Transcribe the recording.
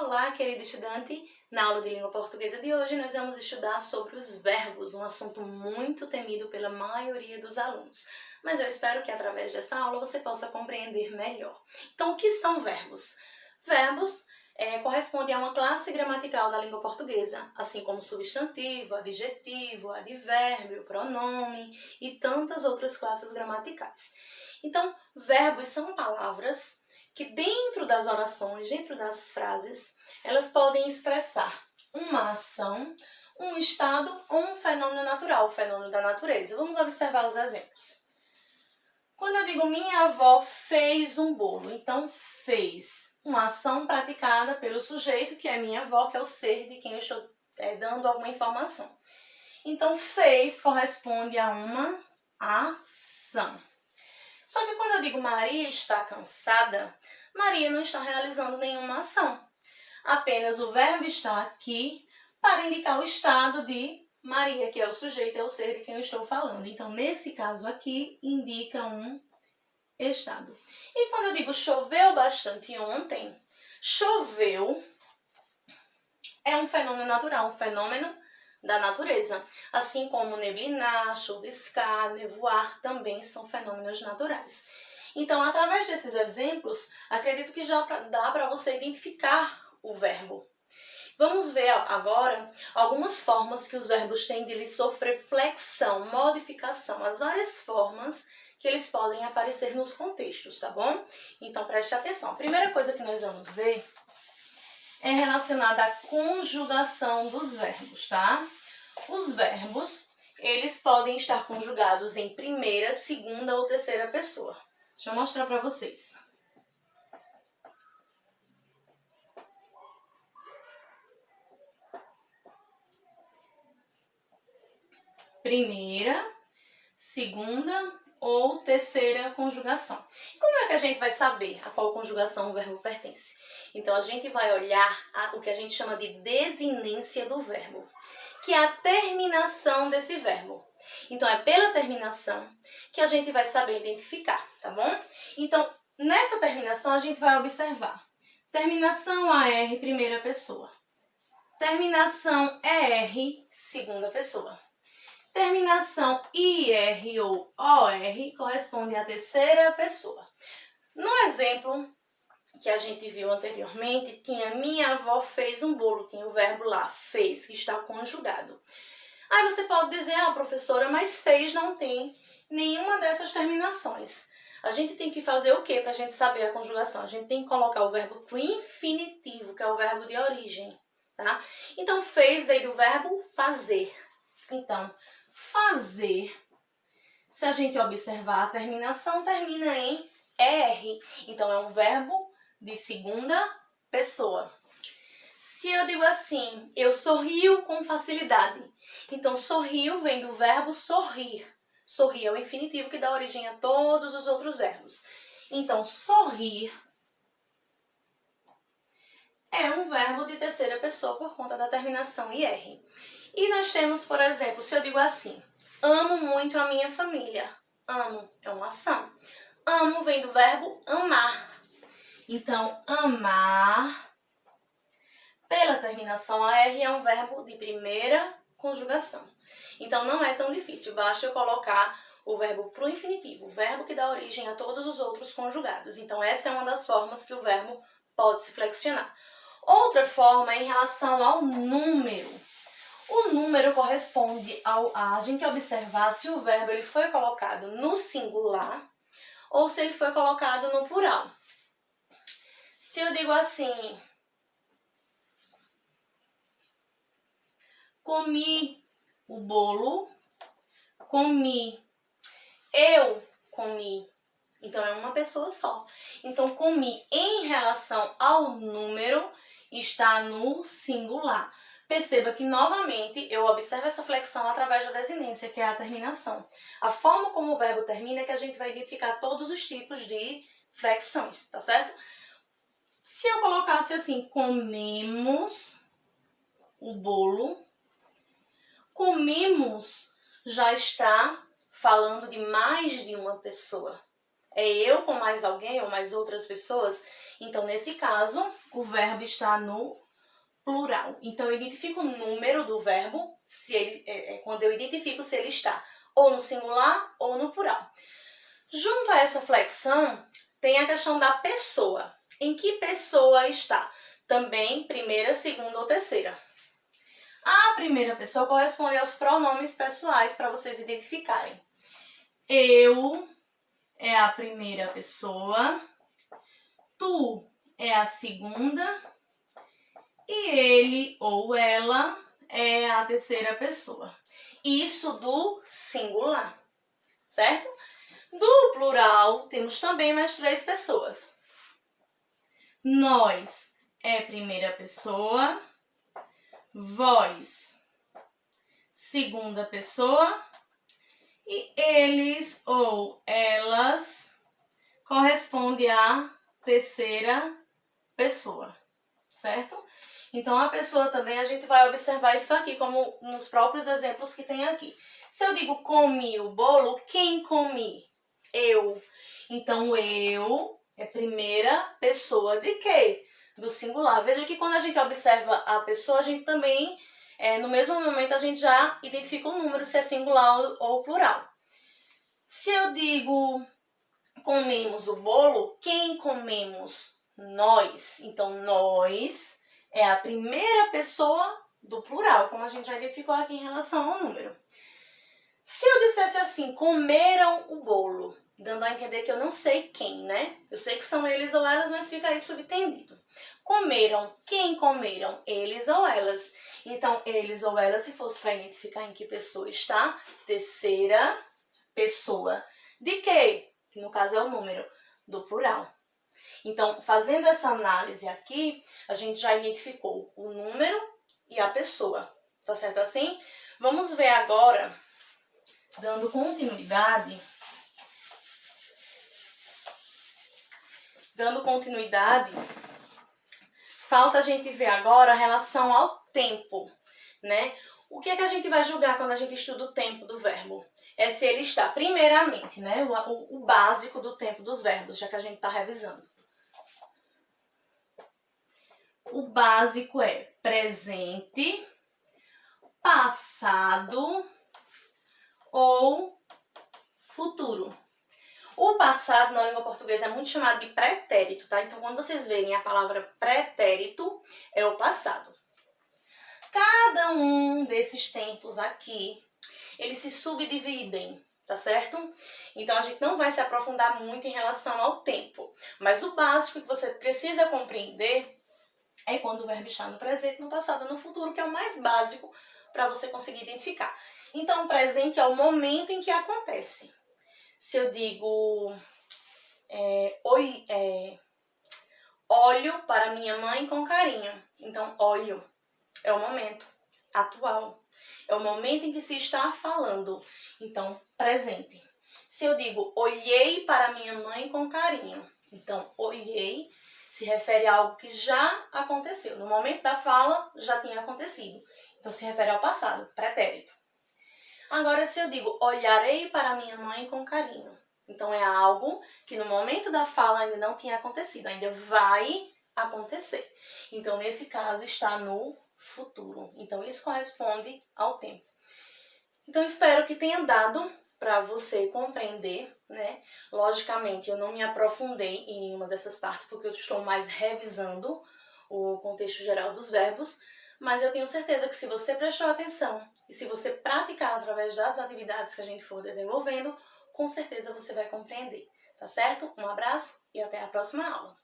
Olá, querido estudante! Na aula de língua portuguesa de hoje, nós vamos estudar sobre os verbos, um assunto muito temido pela maioria dos alunos. Mas eu espero que através dessa aula você possa compreender melhor. Então, o que são verbos? Verbos correspondem a uma classe gramatical da língua portuguesa, assim como substantivo, adjetivo, advérbio, pronome e tantas outras classes gramaticais. Então, verbos são palavras que dentro das orações, dentro das frases, elas podem expressar uma ação, um estado ou um fenômeno natural, o fenômeno da natureza. Vamos observar os exemplos. Quando eu digo minha avó fez um bolo, então fez uma ação praticada pelo sujeito, que é minha avó, que é o ser de quem eu estou dando alguma informação. Então fez corresponde a uma ação. Só que quando eu digo Maria está cansada, Maria não está realizando nenhuma ação. Apenas o verbo está aqui para indicar o estado de Maria, que é o sujeito, é o ser de quem eu estou falando. Então, nesse caso aqui, indica um estado. E quando eu digo choveu bastante ontem, choveu é um fenômeno natural, um fenômeno da natureza. Assim como neblinar, chuviscar, nevoar também são fenômenos naturais. Então, através desses exemplos, acredito que já dá para você identificar o verbo. Vamos ver agora algumas formas que os verbos têm de lhe sofrer flexão, modificação, as várias formas que eles podem aparecer nos contextos, tá bom? Então, preste atenção. A primeira coisa que nós vamos ver é relacionada à conjugação dos verbos, tá? Os verbos, eles podem estar conjugados em primeira, segunda ou terceira pessoa. Deixa eu mostrar para vocês. Primeira, segunda ou terceira conjugação. Como é que a gente vai saber a qual conjugação o verbo pertence? Então, a gente vai olhar o que a gente chama de desinência do verbo, que é a terminação desse verbo. Então, é pela terminação que a gente vai saber identificar, tá bom? Então, nessa terminação, a gente vai observar terminação AR, primeira pessoa. Terminação ER, segunda pessoa. Terminação IR ou OR corresponde à terceira pessoa. No exemplo que a gente viu anteriormente, tinha minha avó fez um bolo, tinha o verbo lá, fez, que está conjugado. Aí você pode dizer, professora, mas fez não tem nenhuma dessas terminações. A gente tem que fazer o quê para a gente saber a conjugação? A gente tem que colocar o verbo pro infinitivo, que é o verbo de origem, tá? Então, fez veio do verbo fazer. Então, fazer, se a gente observar a terminação, termina em ER. Então, é um verbo de segunda pessoa. Se eu digo assim, eu sorrio com facilidade. Então, sorrio vem do verbo sorrir. Sorrir é o infinitivo que dá origem a todos os outros verbos. Então, sorrir é um verbo de terceira pessoa por conta da terminação IR. E nós temos, por exemplo, se eu digo assim, amo muito a minha família. Amo é uma ação. Amo vem do verbo amar. Então, amar, pela terminação AR, é um verbo de primeira conjugação. Então, não é tão difícil, basta eu colocar o verbo pro infinitivo, o verbo que dá origem a todos os outros conjugados. Então, essa é uma das formas que o verbo pode se flexionar. Outra forma é em relação ao número. O número corresponde a gente observar se o verbo ele foi colocado no singular ou se ele foi colocado no plural. Se eu digo assim, comi o bolo, comi, eu comi. Então, é uma pessoa só. Então, comi em relação ao número está no singular. Perceba que, novamente, eu observo essa flexão através da desinência, que é a terminação. A forma como o verbo termina é que a gente vai identificar todos os tipos de flexões, tá certo? Se eu colocasse assim, comemos o bolo, comemos já está falando de mais de uma pessoa. é eu com mais alguém ou mais outras pessoas, então nesse caso o verbo está no plural. Então eu identifico o número do verbo se ele, quando eu identifico se ele está ou no singular ou no plural. Junto a essa flexão tem a questão da pessoa. Em que pessoa está? Também primeira, segunda ou terceira. A primeira pessoa corresponde aos pronomes pessoais para vocês identificarem. Eu é a primeira pessoa, tu é a segunda e ele ou ela é a terceira pessoa. Isso do singular, certo? Do plural, temos também mais 3 pessoas. Nós é primeira pessoa, vós, segunda pessoa, e eles ou elas corresponde à terceira pessoa, certo? Então, a pessoa também, a gente vai observar isso aqui, como nos próprios exemplos que tem aqui. Se eu digo comi o bolo, quem comi? Eu. Então, eu é primeira pessoa de quê? Do singular. Veja que quando a gente observa a pessoa, a gente também, no mesmo momento, a gente já identifica o número, se é singular ou plural. Se eu digo comemos o bolo, quem comemos? Nós. Então, nós é a primeira pessoa do plural, como a gente já identificou aqui em relação ao número. Se eu dissesse assim, comeram o bolo, dando a entender que eu não sei quem, né? Eu sei que são eles ou elas, mas fica aí subentendido. Comeram, quem comeram? Eles ou elas. Então, eles ou elas, se fosse para identificar em que pessoa está, terceira pessoa. De quê? Que no caso é o número do plural. Então, fazendo essa análise aqui, a gente já identificou o número e a pessoa. Tá certo assim? Vamos ver agora, dando continuidade. Falta a gente ver agora a relação ao tempo, né? O que é que a gente vai julgar quando a gente estuda o tempo do verbo? É se ele está, primeiramente, né? O básico do tempo dos verbos, já que a gente está revisando. O básico é presente, passado ou futuro. O passado na língua portuguesa é muito chamado de pretérito, tá? Então, quando vocês verem a palavra pretérito, é o passado. Cada um desses tempos aqui, eles se subdividem, tá certo? Então, a gente não vai se aprofundar muito em relação ao tempo. Mas o básico que você precisa compreender é quando o verbo está no presente, no passado ou no futuro, que é o mais básico para você conseguir identificar. Então, o presente é o momento em que acontece. Se eu digo olho para minha mãe com carinho, então olho é o momento atual, é o momento em que se está falando, então presente. Se eu digo olhei para minha mãe com carinho, então olhei se refere a algo que já aconteceu, no momento da fala já tinha acontecido, então se refere ao passado, pretérito. Agora, se eu digo olharei para minha mãe com carinho, então é algo que no momento da fala ainda não tinha acontecido, ainda vai acontecer. Então, nesse caso, está no futuro. Então, isso corresponde ao tempo. Então, espero que tenha dado para você compreender, né? Logicamente, eu não me aprofundei em nenhuma dessas partes porque eu estou mais revisando o contexto geral dos verbos, mas eu tenho certeza que se você prestou atenção e se você praticar através das atividades que a gente for desenvolvendo, com certeza você vai compreender, tá certo? Um abraço e até a próxima aula!